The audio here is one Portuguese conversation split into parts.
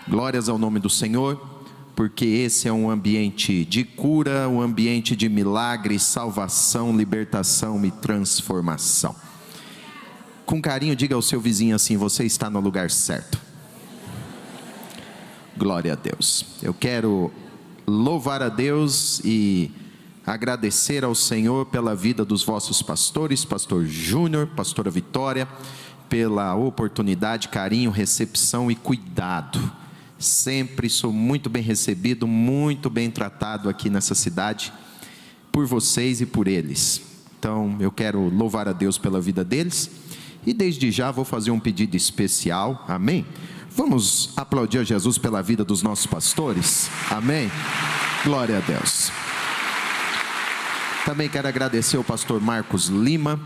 Glórias ao nome do Senhor, porque esse é um ambiente de cura, um ambiente de milagre, salvação, libertação e transformação. Com carinho, diga ao seu vizinho assim: você está no lugar certo. Glória a Deus. Eu quero louvar a Deus e agradecer ao Senhor pela vida dos vossos pastores, pastor Júnior, pastora Vitória, pela oportunidade, carinho, recepção e cuidado. Sempre sou muito bem recebido, muito bem tratado aqui nessa cidade, por vocês e por eles. Então eu quero louvar a Deus pela vida deles, e desde já vou fazer um pedido especial, amém? Vamos aplaudir a Jesus pela vida dos nossos pastores, amém? Glória a Deus. Também quero agradecer ao pastor Marcos Lima,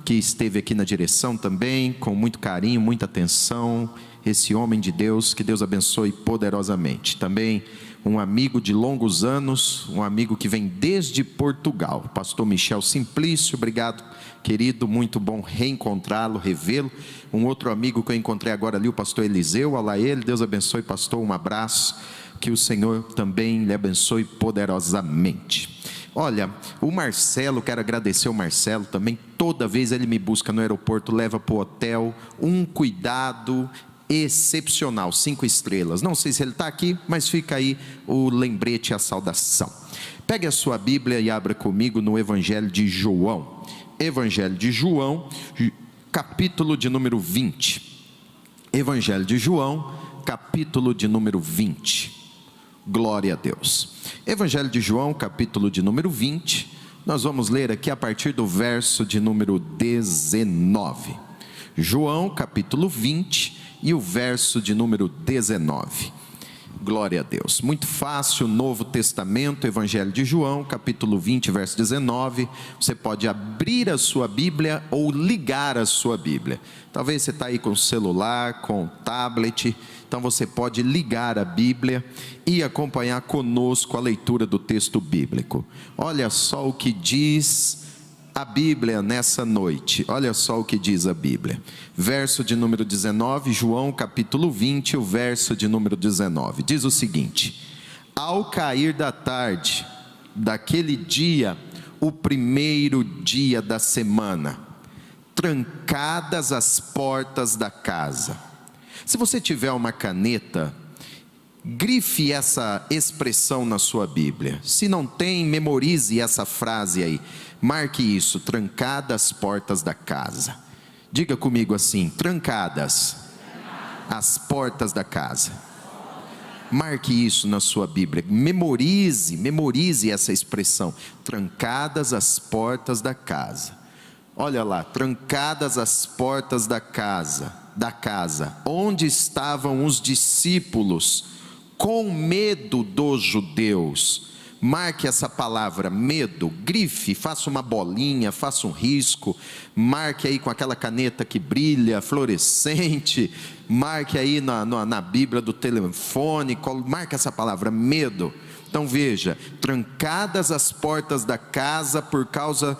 que esteve aqui na direção também, com muito carinho, muita atenção, esse homem de Deus, que Deus abençoe poderosamente. Também um amigo de longos anos, um amigo que vem desde Portugal, pastor Michel Simplício, obrigado querido, muito bom reencontrá-lo, revê-lo. Um outro amigo que eu encontrei agora ali, o pastor Eliseu, olá ele, Deus abençoe pastor, um abraço, que o Senhor também lhe abençoe poderosamente. Olha, o Marcelo, quero agradecer o Marcelo também, toda vez ele me busca no aeroporto, leva para o hotel, um cuidado excepcional, 5 estrelas, não sei se ele está aqui, mas fica aí o lembrete e a saudação. Pegue a sua Bíblia e abra comigo no Evangelho de João, Evangelho de João, capítulo de número 20, Evangelho de João, capítulo de número 20, glória a Deus. Evangelho de João, capítulo de número 20, nós vamos ler aqui a partir do verso de número 19, João capítulo 20 e o verso de número 19, glória a Deus. Muito fácil, Novo Testamento, Evangelho de João, capítulo 20, verso 19, você pode abrir a sua Bíblia ou ligar a sua Bíblia, talvez você está aí com o celular, com o tablet, então você pode ligar a Bíblia e acompanhar conosco a leitura do texto bíblico. Olha só o que diz a Bíblia nessa noite, olha só o que diz a Bíblia, verso de número 19, João capítulo 20, o verso de número 19, diz o seguinte: ao cair da tarde, daquele dia, o primeiro dia da semana, trancadas as portas da casa. Se você tiver uma caneta, grife essa expressão na sua Bíblia. Se não tem, memorize essa frase aí. Marque isso: trancadas as portas da casa. Diga comigo assim: trancadas as portas da casa. Marque isso na sua Bíblia. Memorize essa expressão: trancadas as portas da casa. Olha lá, trancadas as portas da casa, onde estavam os discípulos, com medo dos judeus. Marque essa palavra medo, grife, faça uma bolinha, faça um risco, marque aí com aquela caneta que brilha, fluorescente, marque aí na Bíblia do telefone, marque essa palavra medo. Então veja, trancadas as portas da casa por causa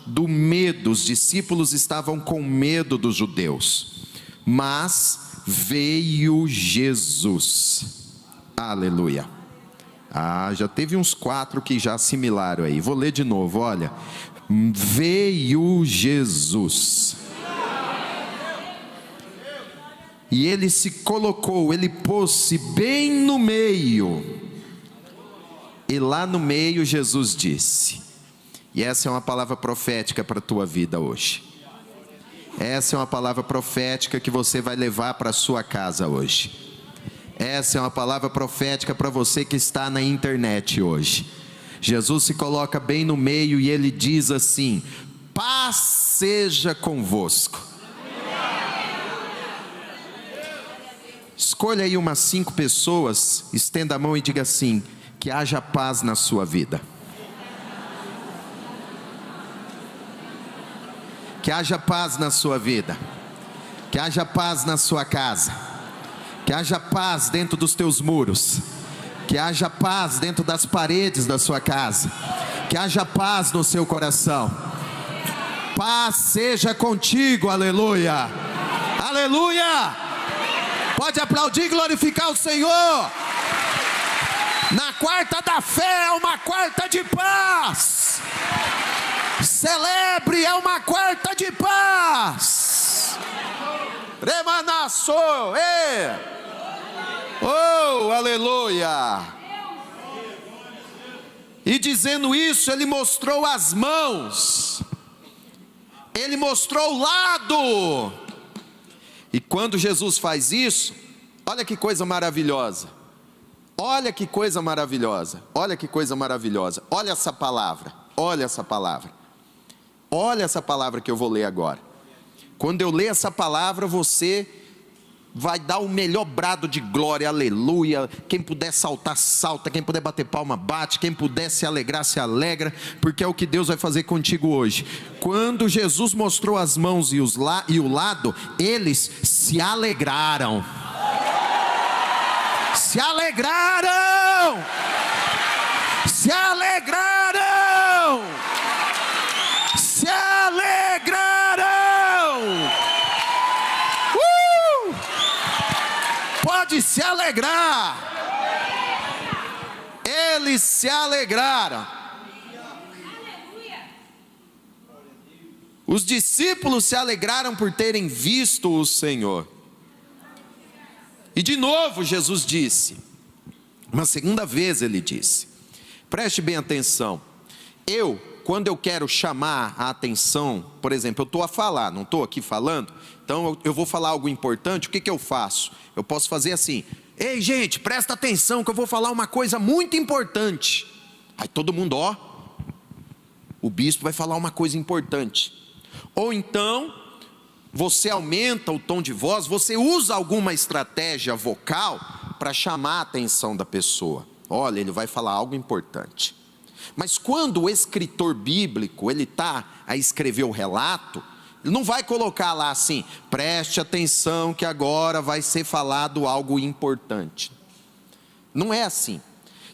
do medo, os discípulos estavam com medo dos judeus, mas veio Jesus, aleluia. Já teve uns 4 que já assimilaram aí, vou ler de novo, olha, veio Jesus, e ele se colocou, ele pôs-se bem no meio, e lá no meio Jesus disse, e essa é uma palavra profética para a tua vida hoje. Essa é uma palavra profética que você vai levar para a sua casa hoje. Essa é uma palavra profética para você que está na internet hoje. Jesus se coloca bem no meio e ele diz assim: paz seja convosco. Escolha aí umas 5 pessoas, estenda a mão e diga assim: que haja paz na sua vida. Que haja paz na sua vida, que haja paz na sua casa, que haja paz dentro dos teus muros, que haja paz dentro das paredes da sua casa, que haja paz no seu coração. Paz seja contigo, aleluia, aleluia. Pode aplaudir e glorificar o Senhor. Na quarta da fé é uma quarta de paz. Celebre, é uma quarta de paz. Remanassou, oh, aleluia. E dizendo isso, ele mostrou as mãos, ele mostrou o lado. E quando Jesus faz isso, olha que coisa maravilhosa. Olha que coisa maravilhosa. Olha que coisa maravilhosa. Olha essa palavra. Olha essa palavra. Olha essa palavra que eu vou ler agora. Quando eu ler essa palavra, você vai dar o melhor brado de glória, aleluia. Quem puder saltar, salta. Quem puder bater palma, bate. Quem puder se alegrar, se alegra, porque é o que Deus vai fazer contigo hoje. Quando Jesus mostrou as mãos e o lado, eles se alegraram. Se alegraram. Se alegraram. Se alegraram. Pode se alegrar. Eles se alegraram. Os discípulos se alegraram por terem visto o Senhor. E de novo Jesus disse, uma segunda vez ele disse, preste bem atenção. Quando eu quero chamar a atenção, por exemplo, eu estou a falar, não estou aqui falando, então eu vou falar algo importante, o que eu faço? Eu posso fazer assim, ei gente, presta atenção que eu vou falar uma coisa muito importante. Aí todo mundo, o bispo vai falar uma coisa importante. Ou então, você aumenta o tom de voz, você usa alguma estratégia vocal para chamar a atenção da pessoa. Olha, ele vai falar algo importante. Mas quando o escritor bíblico, ele está a escrever o relato, ele não vai colocar lá assim, preste atenção que agora vai ser falado algo importante. Não é assim.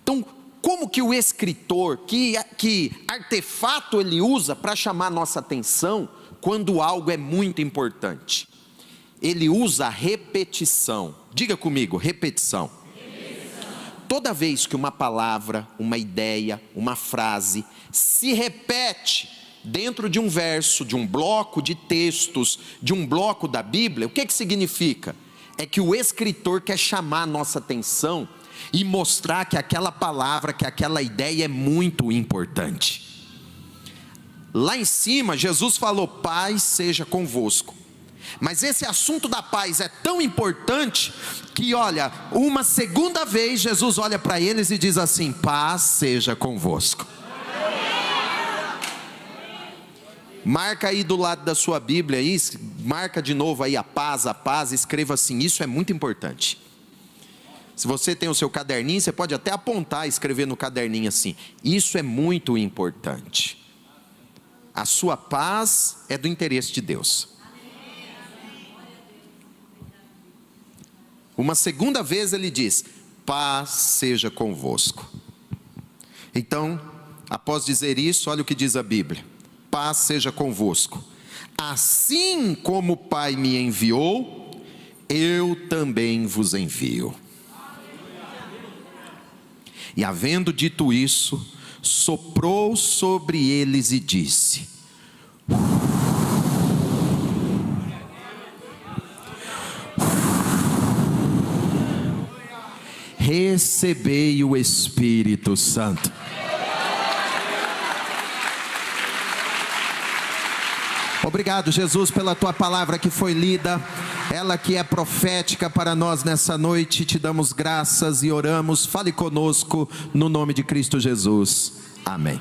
Então, como que o escritor, que artefato ele usa para chamar a nossa atenção quando algo é muito importante? Ele usa a repetição. Diga comigo, repetição. Toda vez que uma palavra, uma ideia, uma frase se repete dentro de um verso, de um bloco de textos, de um bloco da Bíblia, o que significa? É que o escritor quer chamar a nossa atenção e mostrar que aquela palavra, que aquela ideia é muito importante. Lá em cima, Jesus falou, paz seja convosco. Mas esse assunto da paz é tão importante que, olha, uma segunda vez Jesus olha para eles e diz assim, paz seja convosco. Marca aí do lado da sua Bíblia, aí, marca de novo aí a paz, escreva assim, isso é muito importante. Se você tem o seu caderninho, você pode até apontar, escrever no caderninho assim, isso é muito importante. A sua paz é do interesse de Deus. Uma segunda vez ele diz, paz seja convosco. Então, após dizer isso, olha o que diz a Bíblia, paz seja convosco. Assim como o Pai me enviou, eu também vos envio. E havendo dito isso, soprou sobre eles e disse, recebei o Espírito Santo. Obrigado, Jesus, pela tua palavra que foi lida, ela que é profética para nós nessa noite. Te damos graças e oramos, fale conosco no nome de Cristo Jesus, amém.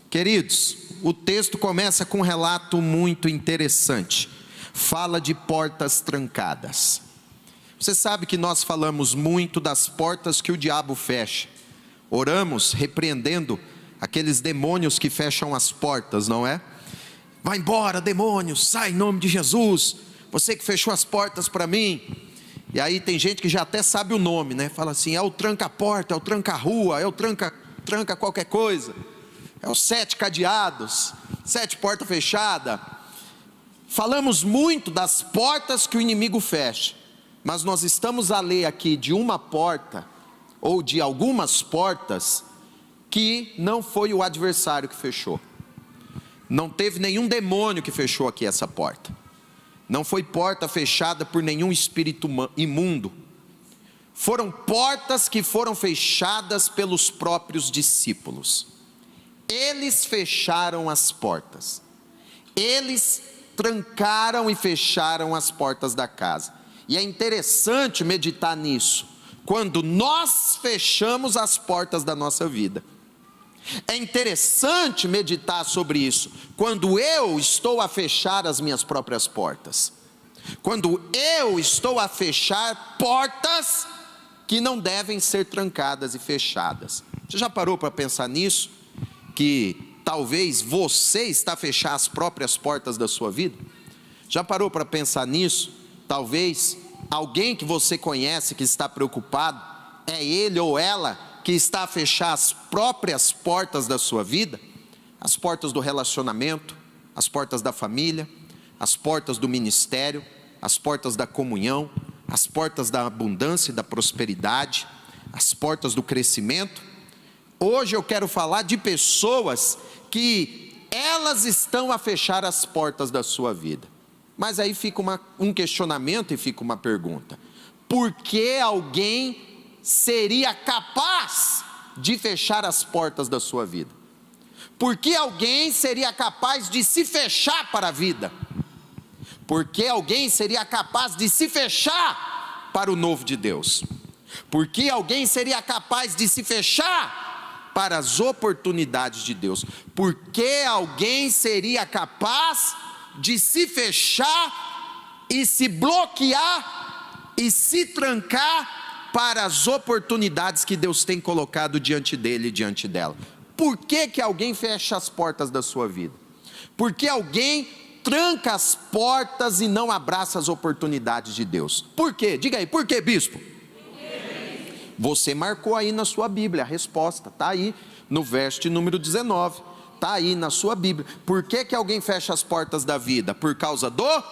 Queridos, o texto começa com um relato muito interessante, fala de portas trancadas. Você sabe que nós falamos muito das portas que o diabo fecha. Oramos repreendendo aqueles demônios que fecham as portas, não é? Vai embora, demônio, sai em nome de Jesus. Você que fechou as portas para mim. E aí tem gente que já até sabe o nome, né? Fala assim, é o tranca-porta, é o tranca-rua, é o tranca qualquer coisa. É os 7 cadeados, 7 portas fechadas. falamos muito das portas que o inimigo fecha, mas nós estamos a ler aqui de uma porta, ou de algumas portas, que não foi o adversário que fechou. Não teve nenhum demônio que fechou aqui essa porta. Não foi porta fechada por nenhum espírito imundo. Foram portas que foram fechadas pelos próprios discípulos. Eles fecharam as portas. Eles trancaram e fecharam as portas da casa. E é interessante meditar nisso, quando nós fechamos as portas da nossa vida. É interessante meditar sobre isso, quando eu estou a fechar as minhas próprias portas. Quando eu estou a fechar portas que não devem ser trancadas e fechadas. Você já parou para pensar nisso? Que talvez você está a fechar as próprias portas da sua vida? Já parou para pensar nisso? Talvez alguém que você conhece que está preocupado, é ele ou ela que está a fechar as próprias portas da sua vida? As portas do relacionamento, as portas da família, as portas do ministério, as portas da comunhão, as portas da abundância e da prosperidade, as portas do crescimento. Hoje eu quero falar de pessoas que elas estão a fechar as portas da sua vida. Mas aí fica um questionamento e fica uma pergunta: por que alguém seria capaz de fechar as portas da sua vida? Por que alguém seria capaz de se fechar para a vida? Por que alguém seria capaz de se fechar para o novo de Deus? Por que alguém seria capaz de se fechar para as oportunidades de Deus? Por que alguém seria capaz de se fechar e se bloquear e se trancar para as oportunidades que Deus tem colocado diante dele e diante dela? Por que alguém fecha as portas da sua vida? Por que alguém tranca as portas e não abraça as oportunidades de Deus? Por quê? Diga aí, por quê, bispo? Você marcou aí na sua Bíblia a resposta, está aí no verso de número 19, está aí na sua Bíblia. Por que alguém fecha as portas da vida? Por causa do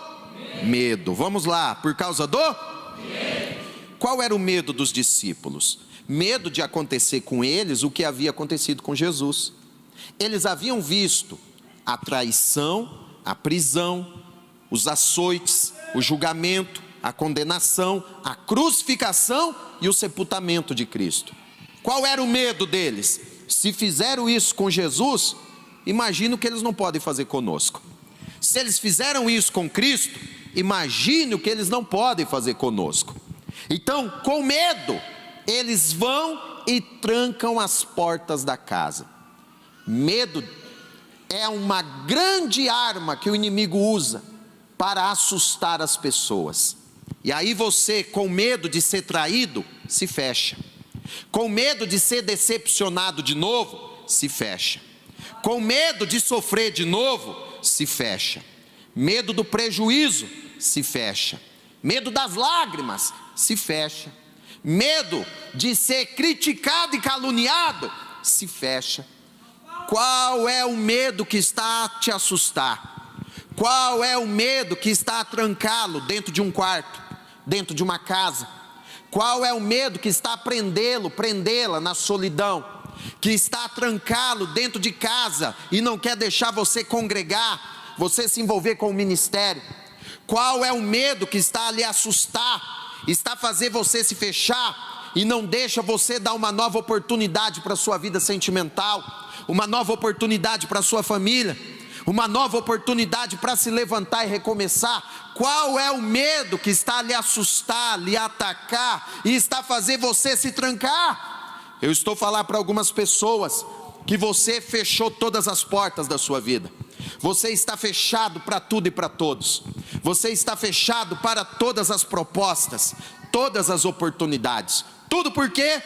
medo. Vamos lá, por causa do medo. Qual era o medo dos discípulos? Medo de acontecer com eles o que havia acontecido com Jesus. Eles haviam visto a traição, a prisão, os açoites, o julgamento, a condenação, a crucificação e o sepultamento de Cristo. Qual era o medo deles? Se fizeram isso com Jesus, imagino que eles não podem fazer conosco. Se eles fizeram isso com Cristo, imagino que eles não podem fazer conosco. Então, com medo, eles vão e trancam as portas da casa. Medo é uma grande arma que o inimigo usa para assustar as pessoas. E aí você, com medo de ser traído, se fecha. Com medo de ser decepcionado de novo, se fecha. Com medo de sofrer de novo, se fecha. Medo do prejuízo, se fecha. Medo das lágrimas, se fecha. Medo de ser criticado e caluniado, se fecha. Qual é o medo que está a te assustar? Qual é o medo que está a trancá-lo dentro de um quarto, dentro de uma casa? Qual é o medo que está a prendê-la na solidão? Que está a trancá-lo dentro de casa e não quer deixar você congregar, você se envolver com o ministério? Qual é o medo que está a lhe assustar, está a fazer você se fechar e não deixa você dar uma nova oportunidade para a sua vida sentimental, uma nova oportunidade para a sua família, uma nova oportunidade para se levantar e recomeçar? Qual é o medo que está a lhe assustar, lhe atacar e está a fazer você se trancar? Eu estou a falar para algumas pessoas que você fechou todas as portas da sua vida. Você está fechado para tudo e para todos. Você está fechado para todas as propostas, todas as oportunidades. Tudo por quê?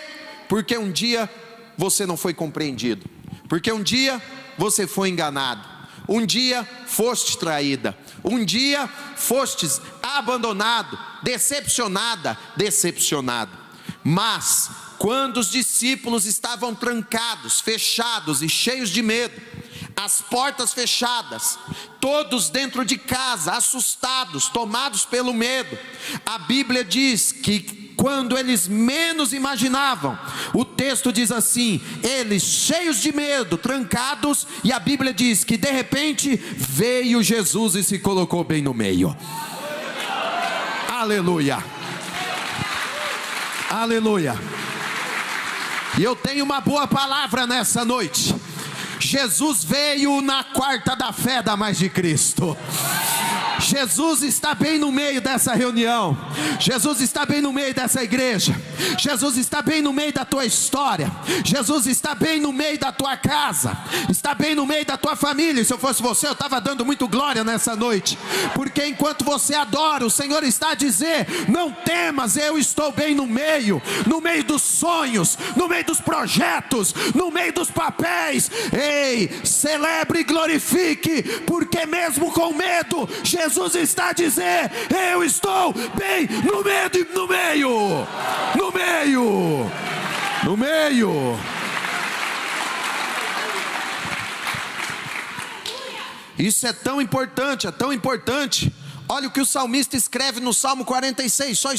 Porque um dia você não foi compreendido. Porque um dia você foi enganado. Um dia foste traída. Um dia fostes abandonado, decepcionada, decepcionado. Mas quando os discípulos estavam trancados, fechados e cheios de medo, as portas fechadas, todos dentro de casa, assustados, tomados pelo medo. A Bíblia diz que quando eles menos imaginavam, o texto diz assim, eles cheios de medo, trancados, e a Bíblia diz que de repente veio Jesus e se colocou bem no meio. Aleluia, aleluia. E eu tenho uma boa palavra nessa noite. Jesus veio na quarta da fé da Mais de Cristo. Jesus está bem no meio dessa reunião. Jesus está bem no meio dessa igreja. Jesus está bem no meio da tua história. Jesus está bem no meio da tua casa. Está bem no meio da tua família. E se eu fosse você, eu estava dando muito glória nessa noite. Porque enquanto você adora, o Senhor está a dizer: não temas, eu estou bem no meio dos sonhos, no meio dos projetos, no meio dos papéis. Ei, celebre e glorifique, porque mesmo com medo, Jesus está a dizer: eu estou bem no meio. Isso é tão importante, é tão importante. Olha o que o salmista escreve no Salmo 46, só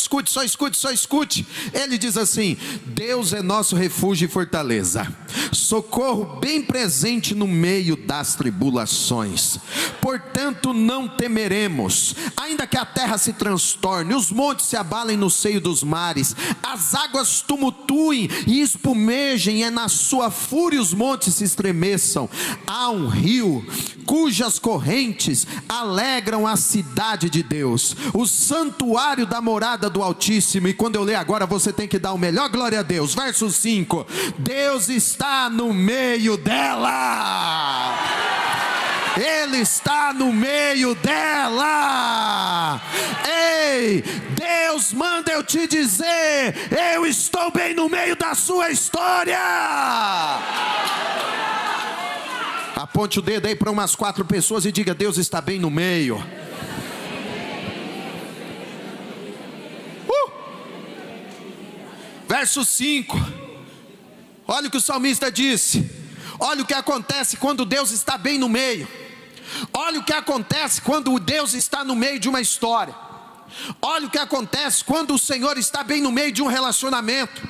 escute. Ele diz assim: Deus é nosso refúgio e fortaleza, socorro bem presente no meio das tribulações. Portanto não temeremos, ainda que a terra se transtorne, os montes se abalem no seio dos mares, as águas tumultuem e espumejem, e na sua fúria os montes se estremeçam. Há um rio cujas correntes alegram a cidade de Deus, o santuário da morada do Altíssimo. E quando eu ler agora, você tem que dar o melhor glória a Deus. Verso 5: Deus está no meio dela. Ele está no meio dela. Ei, Deus manda eu te dizer: eu estou bem no meio da sua história. Aponte o dedo aí para umas 4 pessoas e diga: Deus está bem no meio. Verso 5, olha o que o salmista disse. Olha o que acontece quando Deus está bem no meio. Olha o que acontece quando Deus está no meio de uma história. Olha o que acontece quando o Senhor está bem no meio de um relacionamento.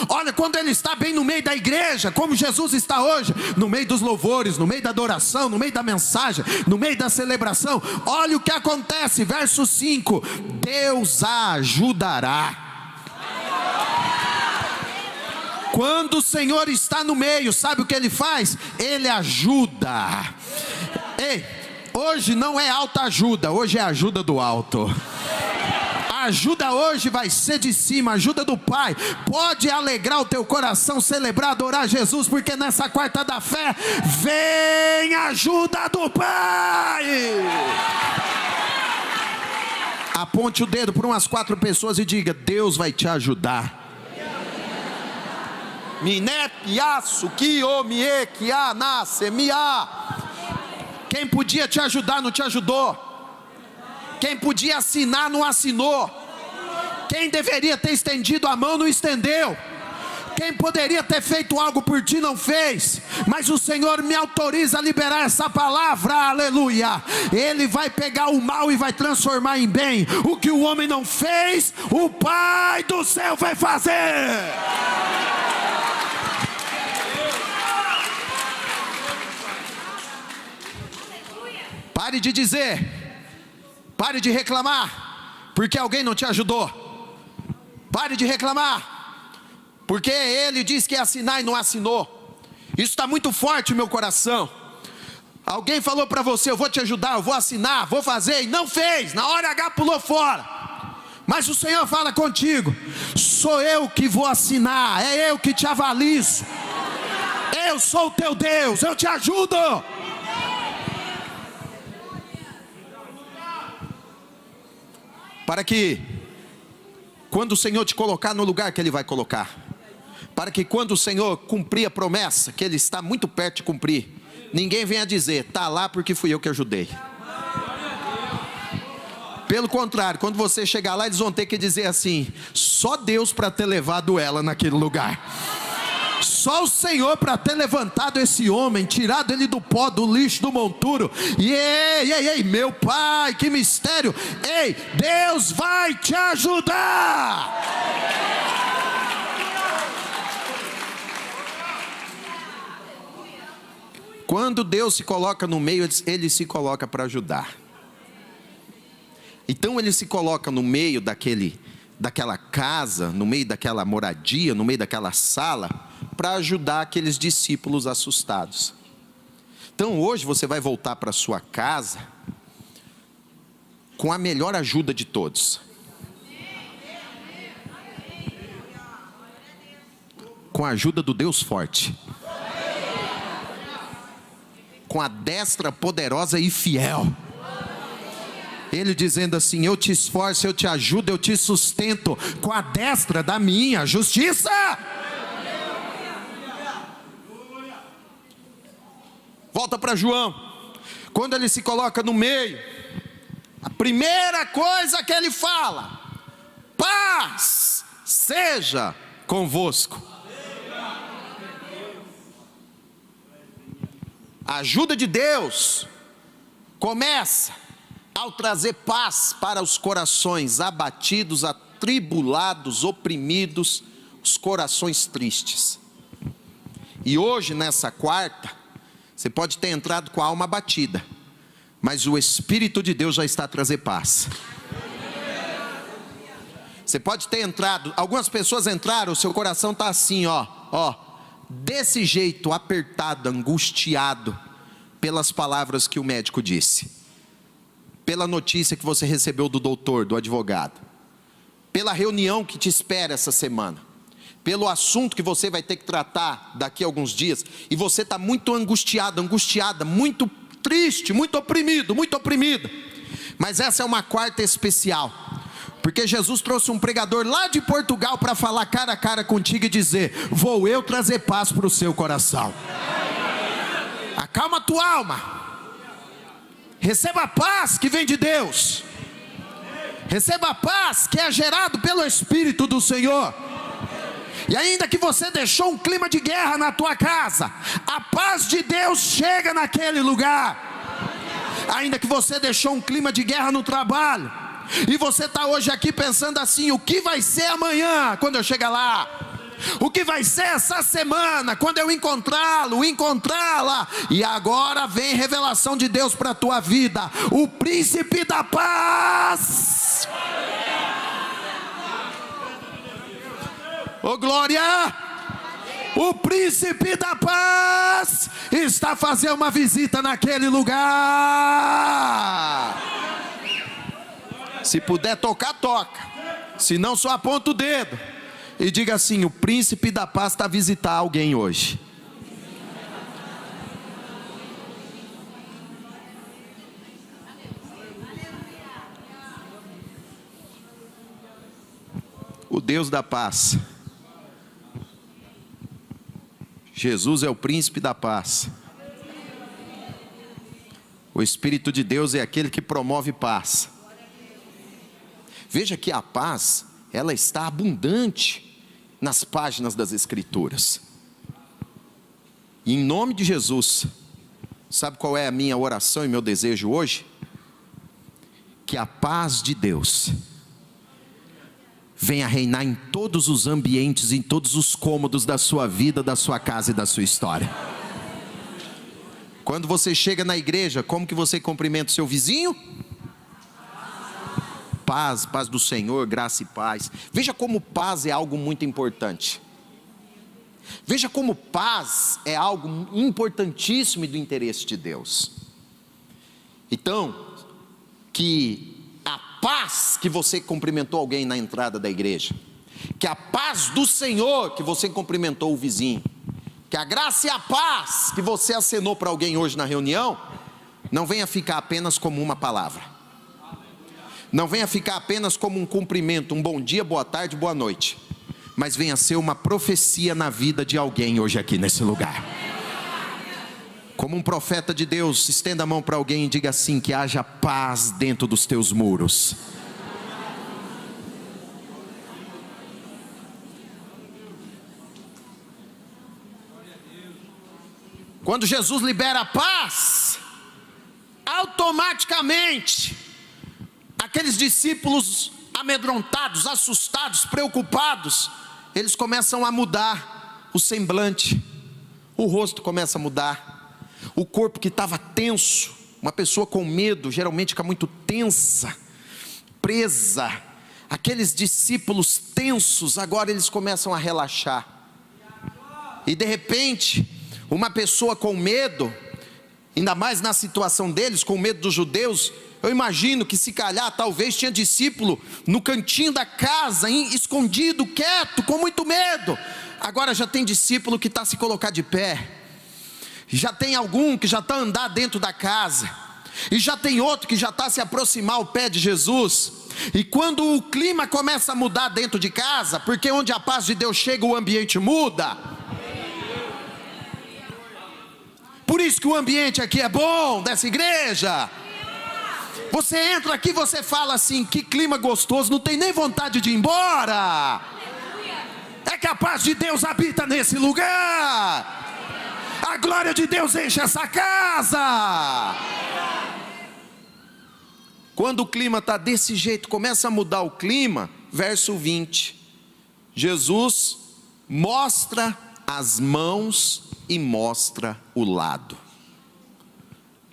Olha, quando Ele está bem no meio da igreja, como Jesus está hoje, no meio dos louvores, no meio da adoração, no meio da mensagem, no meio da celebração. Olha o que acontece, verso 5: Deus a ajudará. Quando o Senhor está no meio, sabe o que Ele faz? Ele ajuda. Ei, hoje não é alta ajuda, hoje é ajuda do alto. A ajuda hoje vai ser de cima, ajuda do Pai. Pode alegrar o teu coração, celebrar, adorar Jesus, porque nessa quarta da fé vem a ajuda do Pai. Aponte o dedo para umas 4 pessoas e diga: Deus vai te ajudar. Quem podia te ajudar não te ajudou. Quem podia assinar não assinou. Quem deveria ter estendido a mão não estendeu. Quem poderia ter feito algo por ti não fez. Mas o Senhor me autoriza a liberar essa palavra, aleluia. Ele vai pegar o mal e vai transformar em bem. O que o homem não fez, o Pai do céu vai fazer. Pare de dizer, pare de reclamar, porque alguém não te ajudou. Pare de reclamar, porque ele disse que ia assinar e não assinou. Isso está muito forte no meu coração. Alguém falou para você: eu vou te ajudar, eu vou assinar, vou fazer, e não fez, na hora H pulou fora. Mas o Senhor fala contigo: sou eu que vou assinar, é eu que te avalizo. Eu sou o teu Deus, eu te ajudo. Para que quando o Senhor te colocar no lugar que Ele vai colocar, para que quando o Senhor cumprir a promessa, que Ele está muito perto de cumprir, ninguém venha dizer: está lá porque fui eu que ajudei. Pelo contrário, quando você chegar lá, eles vão ter que dizer assim: só Deus para ter levado ela naquele lugar. Só o Senhor para ter levantado esse homem, tirado ele do pó, do lixo, do monturo. E ei, meu Pai, que mistério. Ei, Deus vai te ajudar. Quando Deus se coloca no meio, Ele se coloca para ajudar. Então Ele se coloca no meio daquela casa, no meio daquela moradia, no meio daquela sala, para ajudar aqueles discípulos assustados. Então hoje você vai voltar para sua casa com a melhor ajuda de todos. Com a ajuda do Deus forte. Com a destra poderosa e fiel. Ele dizendo assim: eu te esforço, eu te ajudo, eu te sustento com a destra da minha justiça. Volta para João. Quando ele se coloca no meio, a primeira coisa que ele fala: paz seja convosco. A ajuda de Deus começa ao trazer paz para os corações abatidos, atribulados, oprimidos, os corações tristes. E hoje, nessa quarta, você pode ter entrado com a alma abatida, mas o Espírito de Deus já está a trazer paz. Você pode ter entrado, algumas pessoas entraram, o seu coração está assim, desse jeito, apertado, angustiado, pelas palavras que o médico disse, pela notícia que você recebeu do doutor, do advogado, pela reunião que te espera essa semana, pelo assunto que você vai ter que tratar daqui a alguns dias, e você está muito angustiado, angustiada, muito triste, muito oprimido, muito oprimida. Mas essa é uma quarta especial, porque Jesus trouxe um pregador lá de Portugal para falar cara a cara contigo e dizer: vou eu trazer paz para o seu coração. Acalma a tua alma, receba a paz que vem de Deus, receba a paz que é gerado pelo Espírito do Senhor. E ainda que você deixou um clima de guerra na tua casa, a paz de Deus chega naquele lugar. Ainda que você deixou um clima de guerra no trabalho, e você está hoje aqui pensando assim: o que vai ser amanhã quando eu chegar lá? O que vai ser essa semana quando eu encontrá-lo, encontrá-la? E agora vem revelação de Deus para a tua vida: o príncipe da paz. Oh glória! O príncipe da paz está a fazer uma visita naquele lugar. Se puder tocar, toca. Se não, só aponta o dedo e diga assim: o príncipe da paz está a visitar alguém hoje. O Deus da paz. Jesus é o príncipe da paz. O Espírito de Deus é aquele que promove paz. Veja que a paz, ela está abundante nas páginas das Escrituras. E em nome de Jesus, sabe qual é a minha oração e meu desejo hoje? Que a paz de Deus venha reinar em todos os ambientes, em todos os cômodos da sua vida, da sua casa e da sua história. Quando você chega na igreja, como que você cumprimenta o seu vizinho? Paz, paz do Senhor, graça e paz. Veja como paz é algo muito importante. Veja como paz é algo importantíssimo e do interesse de Deus. Então, que a paz que você cumprimentou alguém na entrada da igreja, que a paz do Senhor que você cumprimentou o vizinho, que a graça e a paz que você acenou para alguém hoje na reunião, não venha ficar apenas como uma palavra. Não venha ficar apenas como um cumprimento, um bom dia, boa tarde, boa noite, mas venha ser uma profecia na vida de alguém hoje aqui nesse lugar. Como um profeta de Deus, estenda a mão para alguém e diga assim: que haja paz dentro dos teus muros. Quando Jesus libera a paz, automaticamente, aqueles discípulos amedrontados, assustados, preocupados, eles começam a mudar o semblante, o rosto começa a mudar, o corpo que estava tenso, uma pessoa com medo geralmente fica muito tensa, presa. Aqueles discípulos tensos, agora eles começam a relaxar, e de repente, uma pessoa com medo, ainda mais na situação deles, com medo dos judeus, eu imagino que se calhar, talvez tinha discípulo no cantinho da casa, escondido, quieto, com muito medo. Agora já tem discípulo que está se colocar de pé, já tem algum que já está a andar dentro da casa, e já tem outro que já está a se aproximar ao pé de Jesus. E quando o clima começa a mudar dentro de casa, porque onde a paz de Deus chega, o ambiente muda. Por isso que o ambiente aqui é bom, dessa igreja. Você entra aqui, você fala assim, que clima gostoso, não tem nem vontade de ir embora. É que a paz de Deus habita nesse lugar. A glória de Deus enche essa casa. Quando o clima está desse jeito, começa a mudar o clima, verso 20. Jesus mostra as mãos e mostra o lado.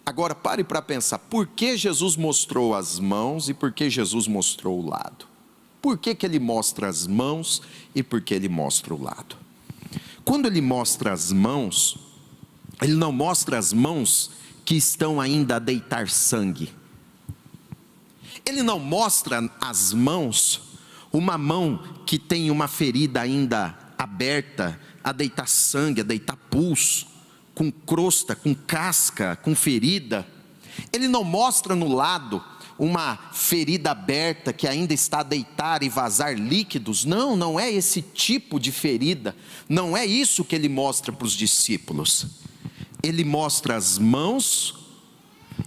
Agora pare para pensar, por que Jesus mostrou as mãos e por que Jesus mostrou o lado? Por que ele mostra as mãos e por que ele mostra o lado? Quando ele mostra as mãos, ele não mostra as mãos que estão ainda a deitar sangue. Ele não mostra as mãos, uma mão que tem uma ferida ainda aberta, a deitar sangue, a deitar pulso, com crosta, com casca, com ferida. Ele não mostra no lado uma ferida aberta que ainda está a deitar e vazar líquidos. Não, não é esse tipo de ferida. Não é isso que ele mostra para os discípulos. Ele mostra as mãos,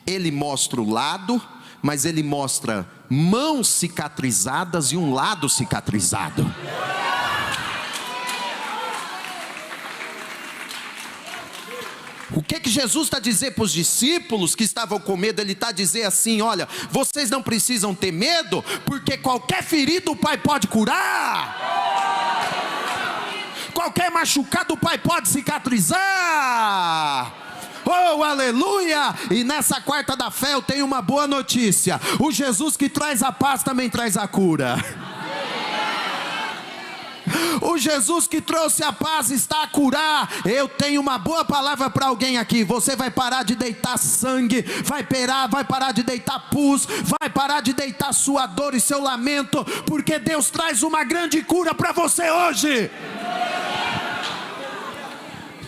ele mostra o lado, mas ele mostra mãos cicatrizadas e um lado cicatrizado. O que Jesus está a dizer para os discípulos que estavam com medo? Ele está a dizer assim, olha, vocês não precisam ter medo, porque qualquer ferida o Pai pode curar, qualquer machucado o Pai pode cicatrizar. Oh, aleluia! E nessa quarta da fé eu tenho uma boa notícia: o Jesus que traz a paz também traz a cura. O Jesus que trouxe a paz está a curar. Eu tenho uma boa palavra para alguém aqui. Você vai parar de deitar sangue, vai parar de deitar pus, vai parar de deitar sua dor e seu lamento, porque Deus traz uma grande cura para você hoje.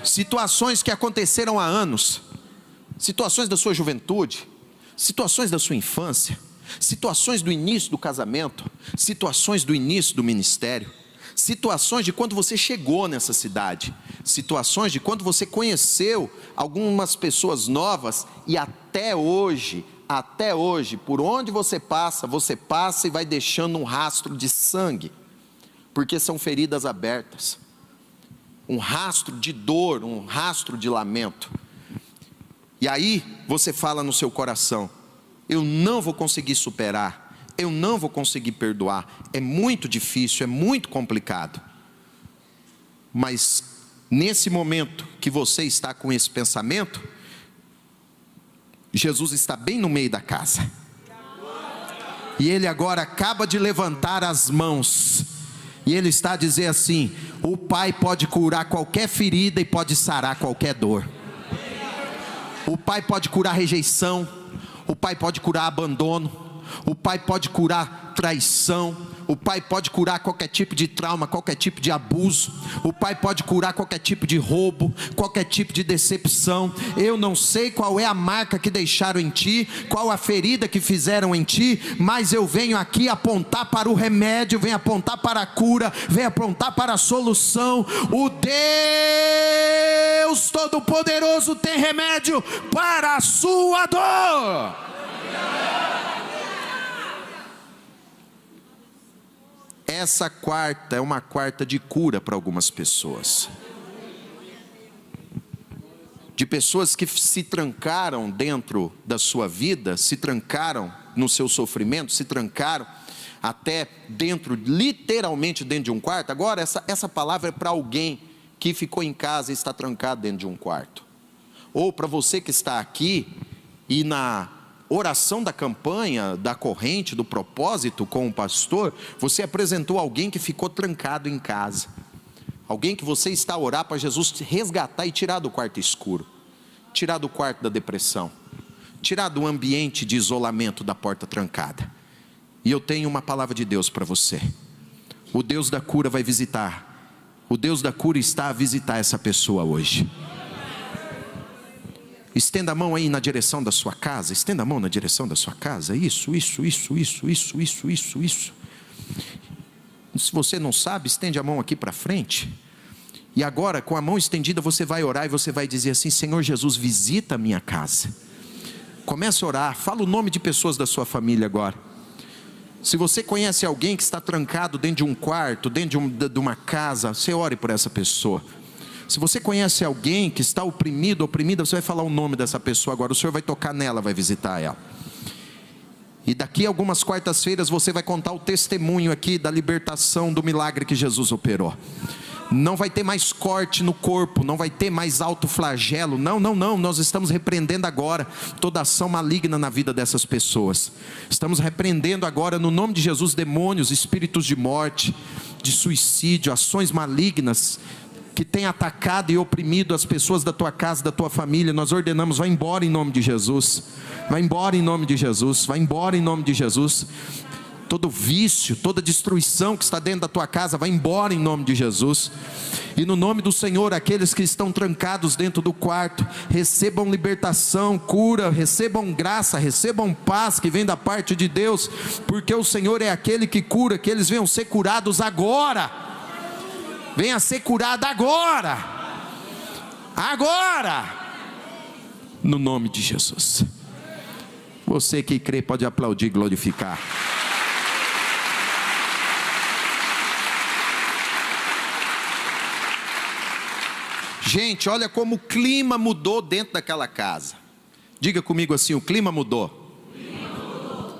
Situações que aconteceram há anos, situações da sua juventude, situações da sua infância, situações do início do casamento, situações do início do ministério, situações de quando você chegou nessa cidade, situações de quando você conheceu algumas pessoas novas, e até hoje, por onde você passa e vai deixando um rastro de sangue, porque são feridas abertas, um rastro de dor, um rastro de lamento. E aí você fala no seu coração: eu não vou conseguir superar, eu não vou conseguir perdoar, é muito difícil, é muito complicado. Mas nesse momento que você está com esse pensamento, Jesus está bem no meio da casa, e Ele agora acaba de levantar as mãos, e Ele está a dizer assim: o Pai pode curar qualquer ferida e pode sarar qualquer dor. O Pai pode curar rejeição, o Pai pode curar abandono, o Pai pode curar traição, o Pai pode curar qualquer tipo de trauma, qualquer tipo de abuso, o Pai pode curar qualquer tipo de roubo, qualquer tipo de decepção. Eu não sei qual é a marca que deixaram em ti, qual a ferida que fizeram em ti, mas eu venho aqui apontar para o remédio, venho apontar para a cura, venho apontar para a solução. O Deus Todo-Poderoso tem remédio para a sua dor. Essa quarta é uma quarta de cura para algumas pessoas. de pessoas que se trancaram dentro da sua vida, se trancaram no seu sofrimento, se trancaram até dentro, literalmente dentro de um quarto. Agora, essa palavra é para alguém que ficou em casa e está trancado dentro de um quarto. Ou para você que está aqui e na oração da campanha, da corrente, do propósito com o pastor, você apresentou alguém que ficou trancado em casa. Alguém que você está a orar para Jesus resgatar e tirar do quarto escuro, tirar do quarto da depressão, tirar do ambiente de isolamento da porta trancada. E eu tenho uma palavra de Deus para você. O Deus da cura vai visitar. O Deus da cura está a visitar essa pessoa hoje. Estenda a mão aí na direção da sua casa. Estenda a mão na direção da sua casa. Isso. Se você não sabe, estende a mão aqui para frente. E agora, com a mão estendida, você vai orar e você vai dizer assim: Senhor Jesus, visita a minha casa. Comece a orar, fala o nome de pessoas da sua família agora. Se você conhece alguém que está trancado dentro de um quarto, dentro de uma casa, você ore por essa pessoa. Se você conhece alguém que está oprimido, oprimida, você vai falar o nome dessa pessoa agora. O Senhor vai tocar nela, vai visitar ela. E daqui a algumas quartas-feiras você vai contar o testemunho aqui da libertação, do milagre que Jesus operou. Não vai ter mais corte no corpo, não vai ter mais autoflagelo. Não, nós estamos repreendendo agora toda ação maligna na vida dessas pessoas. Estamos repreendendo agora no nome de Jesus demônios, espíritos de morte, de suicídio, ações malignas que tem atacado e oprimido as pessoas da tua casa, da tua família. Nós ordenamos: vai embora em nome de Jesus, vai embora em nome de Jesus, vai embora em nome de Jesus. Todo vício, toda destruição que está dentro da tua casa, vai embora em nome de Jesus. E no nome do Senhor, aqueles que estão trancados dentro do quarto, recebam libertação, cura, recebam graça, recebam paz que vem da parte de Deus, porque o Senhor é aquele que cura. Que eles venham ser curados agora. Venha ser curado agora. No nome de Jesus. Você que crê pode aplaudir e glorificar. Gente, olha como o clima mudou dentro daquela casa. Diga comigo assim: o clima mudou.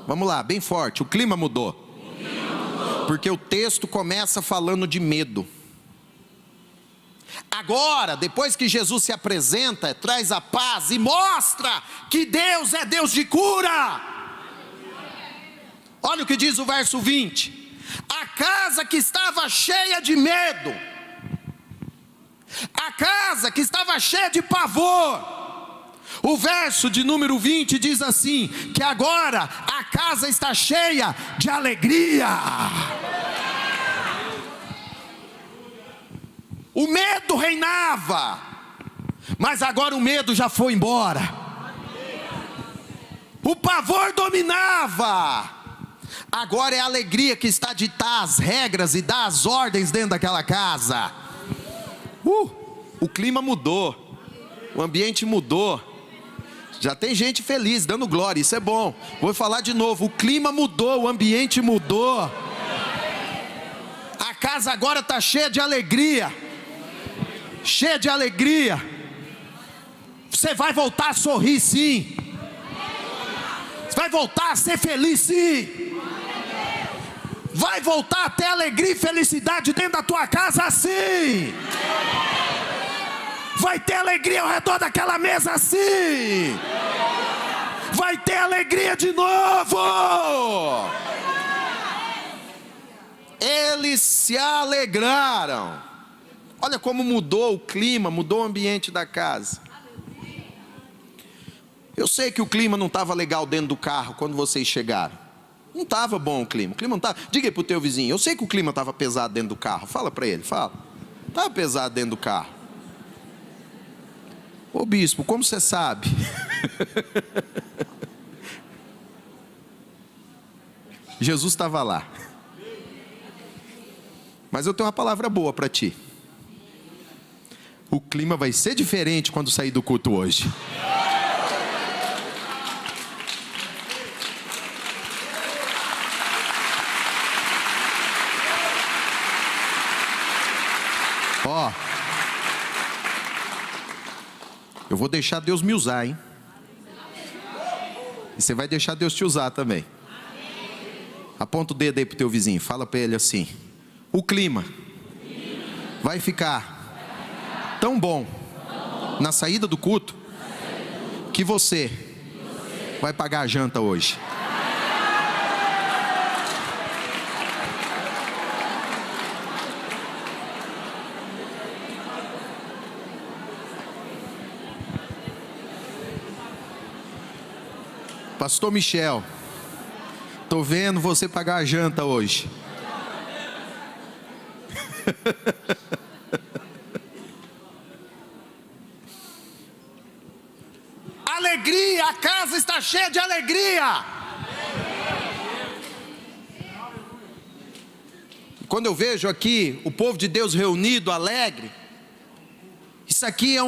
Vamos lá, bem forte: o clima mudou. Porque o texto começa falando de medo. Agora, depois que Jesus se apresenta, traz a paz e mostra que Deus é Deus de cura. Olha o que diz o verso 20: a casa que estava cheia de medo, a casa que estava cheia de pavor. O verso de número 20 diz assim: que agora a casa está cheia de alegria. O medo reinava, mas agora o medo já foi embora. O pavor dominava, agora é a alegria que está a ditar as regras e dar as ordens dentro daquela casa. O clima mudou, o ambiente mudou. Já tem gente feliz, dando glória, isso é bom. Vou falar de novo: o clima mudou, o ambiente mudou. A casa agora está cheia de alegria. Cheia de alegria. Você vai voltar a sorrir, sim. Você vai voltar a ser feliz, sim. Vai voltar a ter alegria e felicidade dentro da tua casa, sim. Vai ter alegria ao redor daquela mesa, sim. Vai ter alegria de novo. Eles se alegraram. Olha como mudou o clima, mudou o ambiente da casa. Eu sei que o clima não estava legal dentro do carro quando vocês chegaram. Não estava bom o clima não estava. Diga aí para o teu vizinho: eu sei que o clima estava pesado dentro do carro. Fala para ele, fala. Estava pesado dentro do carro. Ô bispo, como você sabe? Jesus estava lá. Mas eu tenho uma palavra boa para ti. O clima vai ser diferente quando sair do culto hoje. Eu vou deixar Deus me usar, hein? E você vai deixar Deus te usar também. Aponta o dedo aí pro teu vizinho, fala para ele assim: o clima vai ficar tão bom na saída do culto que você vai pagar a janta hoje. Pastor Michel, tô vendo você pagar a janta hoje. Alegria, a casa está cheia de alegria. Quando eu vejo aqui o povo de Deus reunido, alegre, isso aqui é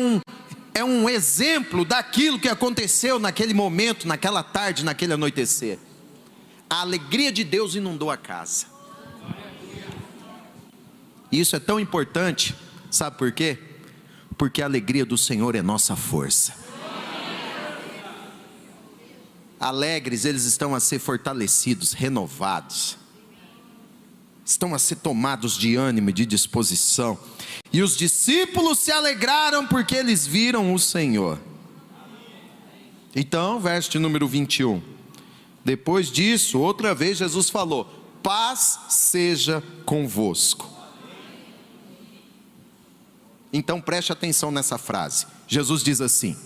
um exemplo daquilo que aconteceu naquele momento, naquela tarde, naquele anoitecer. A alegria de Deus inundou a casa. E isso é tão importante, sabe por quê? Porque a alegria do Senhor é nossa força. Alegres, eles estão a ser fortalecidos, renovados, estão a ser tomados de ânimo e de disposição. E os discípulos se alegraram porque eles viram o Senhor. Então, verso de número 21. Depois disso, outra vez Jesus falou: paz seja convosco. Então preste atenção nessa frase. Jesus diz assim: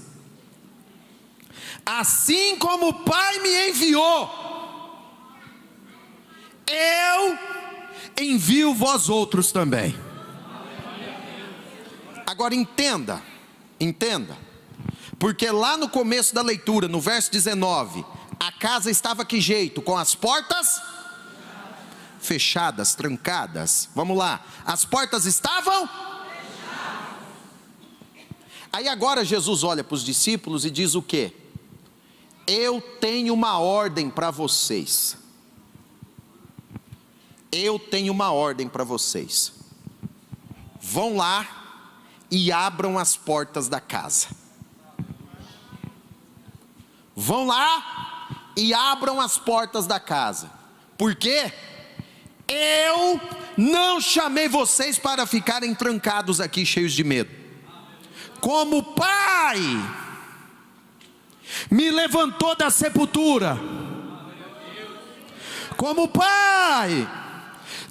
assim como o Pai me enviou, eu envio vós outros também. Agora entenda, porque lá no começo da leitura, no verso 19, a casa estava que jeito? Com as portas fechadas, trancadas. Vamos lá, as portas estavam fechadas. Aí agora Jesus olha para os discípulos e diz o quê? Eu tenho uma ordem para vocês. Eu tenho uma ordem para vocês. Vão lá e abram as portas da casa. Vão lá e abram as portas da casa. Por quê? Eu não chamei vocês para ficarem trancados aqui cheios de medo. Como o Pai me levantou da sepultura, como o Pai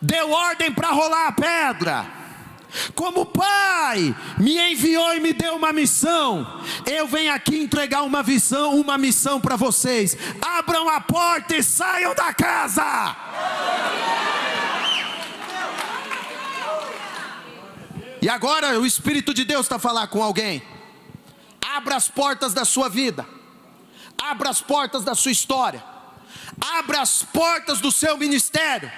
deu ordem para rolar a pedra, como o Pai me enviou e me deu uma missão, eu venho aqui entregar uma missão para vocês. Abram a porta e saiam da casa. E agora o Espírito de Deus está a falar com alguém. Abra as portas da sua vida, abra as portas da sua história, abra as portas do seu ministério.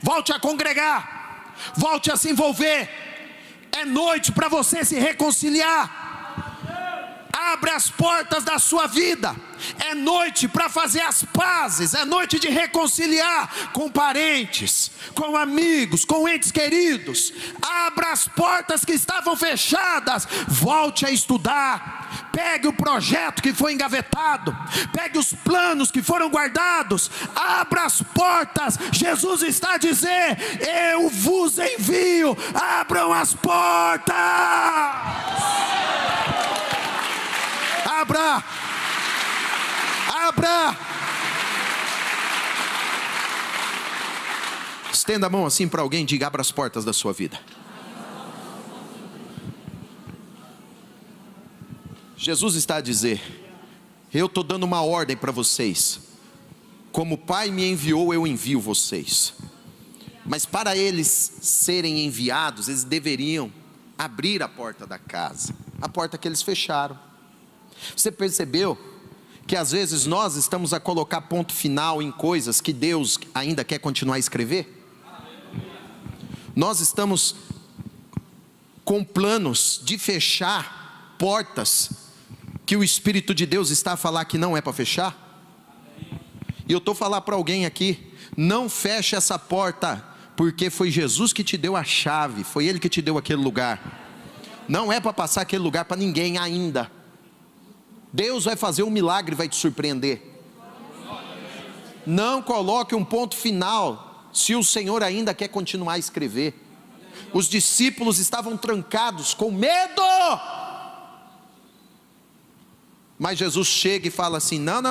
Volte a congregar, volte a se envolver. É noite para você se reconciliar. Abra as portas da sua vida. É noite para fazer as pazes. É noite de reconciliar com parentes, com amigos, com entes queridos. Abra as portas que estavam fechadas. Volte a estudar. Pegue o projeto que foi engavetado. Pegue os planos que foram guardados. Abra as portas. Jesus está a dizer: eu vos envio. Abram as portas. Abra. Abra. Estenda a mão assim para alguém e diga: abra as portas da sua vida. Jesus está a dizer: eu estou dando uma ordem para vocês. Como o Pai me enviou, eu envio vocês. Mas para eles serem enviados, eles deveriam abrir a porta da casa, a porta que eles fecharam. Você percebeu que às vezes nós estamos a colocar ponto final em coisas que Deus ainda quer continuar a escrever? Nós estamos com planos de fechar portas que o Espírito de Deus está a falar que não é para fechar. E eu estou a falar para alguém aqui: não feche essa porta, porque foi Jesus que te deu a chave, foi Ele que te deu aquele lugar. Não é para passar aquele lugar para ninguém ainda. Deus vai fazer um milagre, vai te surpreender. Não coloque um ponto final se o Senhor ainda quer continuar a escrever. Os discípulos estavam trancados com medo, mas Jesus chega e fala assim: não,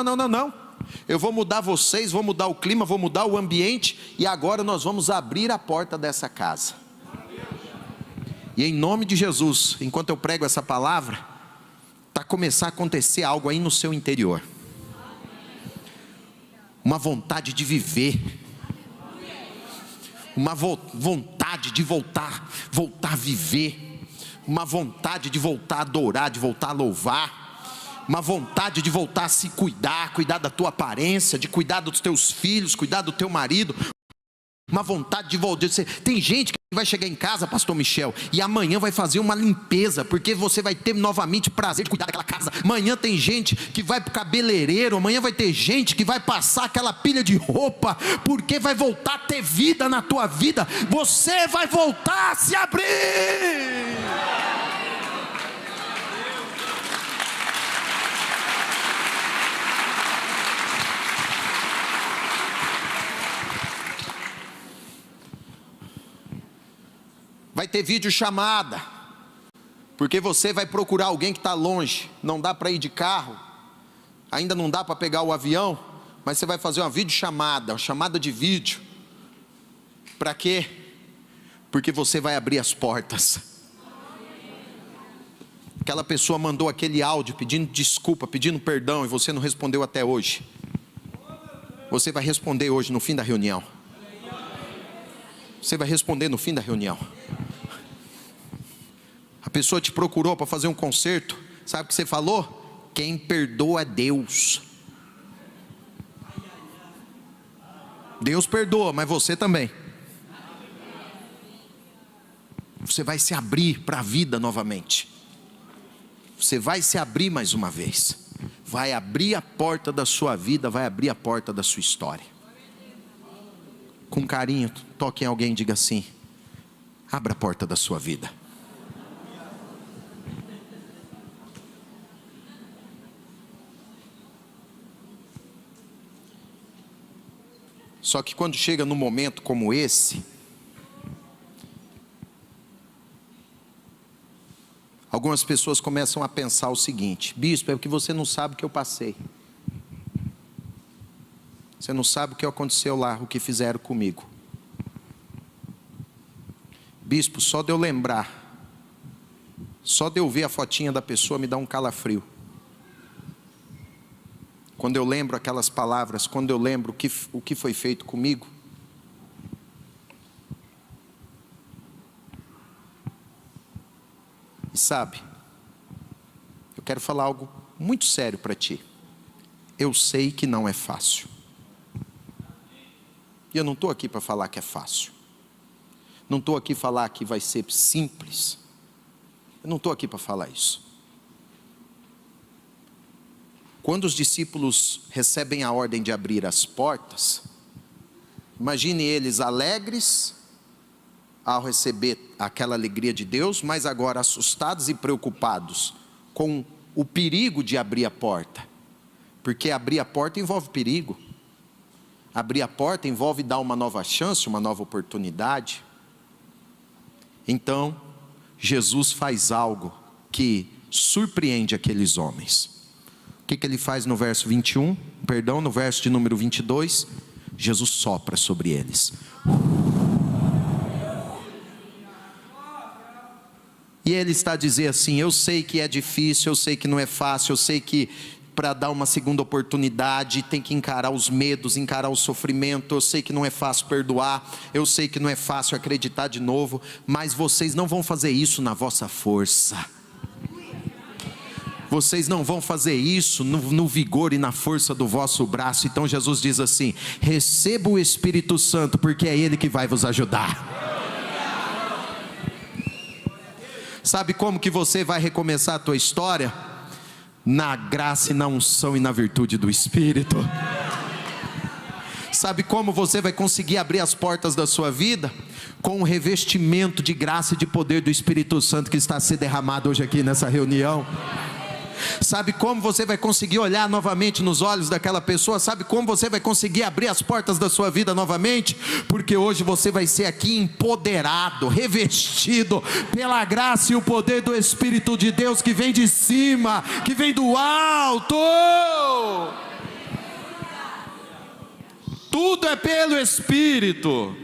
eu vou mudar vocês, vou mudar o clima, vou mudar o ambiente, e agora nós vamos abrir a porta dessa casa. E em nome de Jesus, enquanto eu prego essa palavra, está começando a acontecer algo aí no seu interior, uma vontade de viver, uma vontade de voltar a viver, uma vontade de voltar a adorar, de voltar a louvar, uma vontade de voltar a se cuidar da tua aparência, de cuidar dos teus filhos, cuidar do teu marido, uma vontade de voltar. Tem gente que vai chegar em casa, pastor Michel, e amanhã vai fazer uma limpeza, porque você vai ter novamente prazer de cuidar daquela casa. Amanhã tem gente que vai para o cabeleireiro, amanhã vai ter gente que vai passar aquela pilha de roupa, porque vai voltar a ter vida na tua vida. Você vai voltar a se abrir. Vai ter videochamada, porque você vai procurar alguém que está longe, não dá para ir de carro, ainda não dá para pegar o avião, mas você vai fazer uma videochamada, uma chamada de vídeo. Para quê? Porque você vai abrir as portas. Aquela pessoa mandou aquele áudio pedindo desculpa, pedindo perdão, e você não respondeu até hoje. Você vai responder hoje no fim da reunião. Você vai responder no fim da reunião. A pessoa te procurou para fazer um concerto. Sabe o que você falou? Quem perdoa é Deus. Deus perdoa, mas você também. Você vai se abrir para a vida novamente. Você vai se abrir mais uma vez. Vai abrir a porta da sua vida, vai abrir a porta da sua história. Com carinho, toque em alguém e diga assim: abra a porta da sua vida. Só que quando chega num momento como esse, algumas pessoas começam a pensar o seguinte: bispo, é porque você não sabe o que eu passei. Você não sabe o que aconteceu lá, o que fizeram comigo. Bispo, só de eu lembrar, só de eu ver a fotinha da pessoa me dá um calafrio. Quando eu lembro aquelas palavras, quando eu lembro o que foi feito comigo. E sabe, eu quero falar algo muito sério para ti. Eu sei que não é fácil. E eu não estou aqui para falar que é fácil. Não estou aqui para falar que vai ser simples. Eu não estou aqui para falar isso. Quando os discípulos recebem a ordem de abrir as portas, imagine eles alegres ao receber aquela alegria de Deus, mas agora assustados e preocupados com o perigo de abrir a porta. Porque abrir a porta envolve perigo. Abrir a porta envolve dar uma nova chance, uma nova oportunidade. Então, Jesus faz algo que surpreende aqueles homens. O que ele faz no verso 21? No verso de número 22, Jesus sopra sobre eles. E ele está a dizer assim: eu sei que é difícil, eu sei que não é fácil, eu sei que para dar uma segunda oportunidade tem que encarar os medos, encarar o sofrimento. Eu sei que não é fácil perdoar, eu sei que não é fácil acreditar de novo, mas vocês não vão fazer isso na vossa força. Vocês não vão fazer isso no vigor e na força do vosso braço. Então Jesus diz assim: receba o Espírito Santo, porque é Ele que vai vos ajudar. Sabe como que você vai recomeçar a tua história? Na graça e na unção e na virtude do Espírito. Sabe como você vai conseguir abrir as portas da sua vida? Com o revestimento de graça e de poder do Espírito Santo que está a ser derramado hoje aqui nessa reunião. Sabe como você vai conseguir olhar novamente nos olhos daquela pessoa? Sabe como você vai conseguir abrir as portas da sua vida novamente? Porque hoje você vai ser aqui empoderado, revestido pela graça e o poder do Espírito de Deus, que vem de cima, que vem do alto. Tudo é pelo Espírito.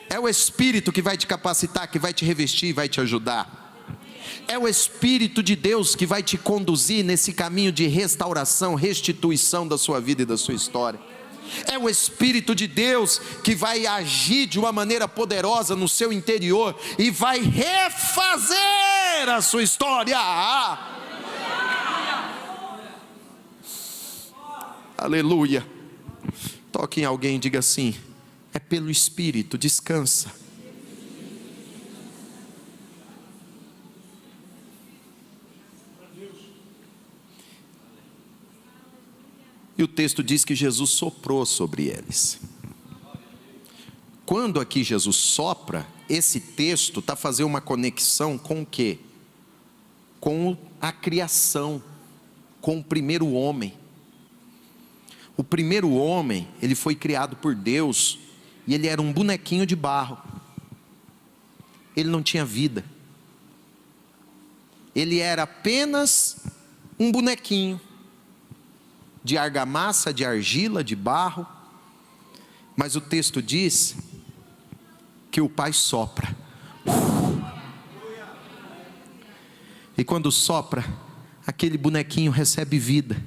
É o Espírito que vai te capacitar, que vai te revestir, vai te ajudar. É o Espírito de Deus que vai te conduzir nesse caminho de restauração, restituição da sua vida e da sua história. É o Espírito de Deus que vai agir de uma maneira poderosa no seu interior e vai refazer a sua história. Aleluia. Toque em alguém e diga assim: é pelo Espírito, descansa. E o texto diz que Jesus soprou sobre eles. Quando aqui Jesus sopra, esse texto está fazendo uma conexão com o quê? Com a criação, com o primeiro homem. O primeiro homem, ele foi criado por Deus, e ele era um bonequinho de barro. Ele não tinha vida. Ele era apenas um bonequinho de argamassa, de argila, de barro. Mas o texto diz que o Pai sopra. E quando sopra, aquele bonequinho recebe vida.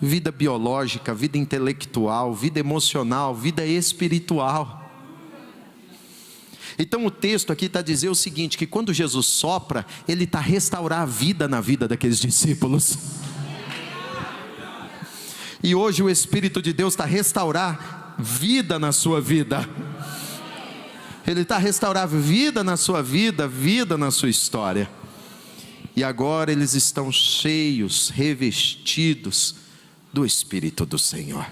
Vida biológica, vida intelectual, vida emocional, vida espiritual. Então o texto aqui está dizendo o seguinte, que quando Jesus sopra, Ele está a restaurar a vida na vida daqueles discípulos. E hoje o Espírito de Deus está a restaurar vida na sua vida. Ele está a restaurar vida na sua vida, vida na sua história. E agora eles estão cheios, revestidos do Espírito do Senhor.